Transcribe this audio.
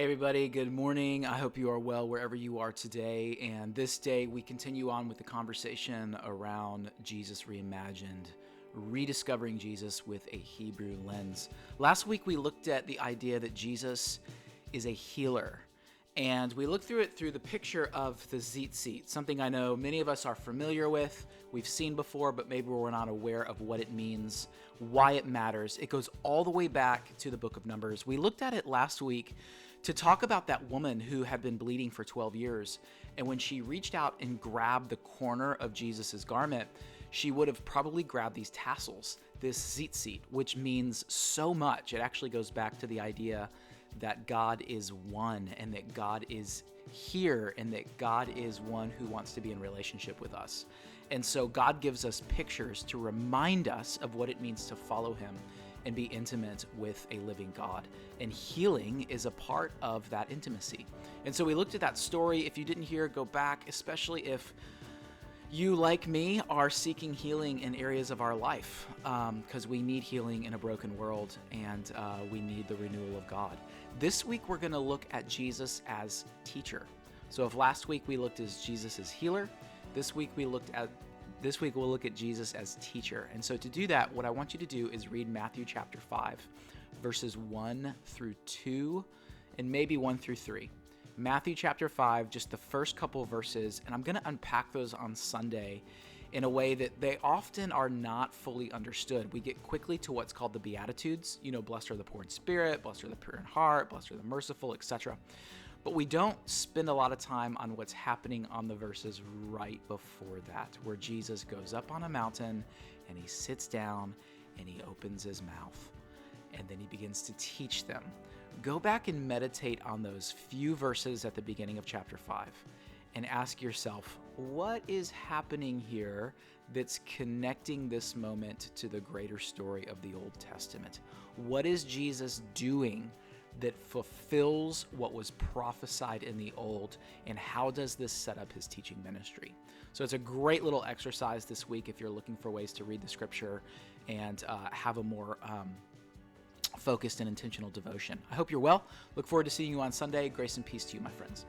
Hey everybody, good morning. I hope you are well wherever you are today. And this day we continue on with the conversation around Jesus Reimagined, rediscovering Jesus with a Hebrew lens. Last week we looked at the idea that Jesus is a healer. And we looked through it through the picture of the tzitzit, something I know many of us are familiar with, we've seen before, but maybe we're not aware of what it means, why it matters. It goes all the way back to the book of Numbers. We looked at it last week to talk about that woman who had been bleeding for 12 years. And when she reached out and grabbed the corner of Jesus's garment, she would have probably grabbed these tassels, this tzitzit, which means so much. It actually goes back to the idea that God is one and that God is here and that God is one who wants to be in relationship with us. And so God gives us pictures to remind us of what it means to follow him and be intimate with a living God. And healing is a part of that intimacy. And so we looked at that story. If you didn't hear, go back, especially if you, like me, are seeking healing in areas of our life, because we need healing in a broken world, and we need the renewal of God. This week, we're going to look at Jesus as teacher. So if last week we looked at Jesus as healer, this week we'll look at Jesus as teacher. And so to do that, what I want you to do is read Matthew chapter 5, verses 1 through 2, and maybe 1 through 3. Matthew chapter 5, just the first couple verses, and I'm going to unpack those on Sunday in a way that they often are not fully understood. We get quickly to what's called the Beatitudes, blessed are the poor in spirit, blessed are the pure in heart, blessed are the merciful, etc. But we don't spend a lot of time on what's happening on the verses right before that, where Jesus goes up on a mountain and he sits down and he opens his mouth and then he begins to teach them. Go back and meditate on those few verses at the beginning of chapter 5 and ask yourself, what is happening here that's connecting this moment to the greater story of the Old Testament? What is Jesus doing that fulfills what was prophesied in the Old, and how does this set up his teaching ministry? So it's a great little exercise this week if you're looking for ways to read the scripture and have a more focused and intentional devotion. I hope you're well. Look forward to seeing you on Sunday. Grace and peace to you, my friends.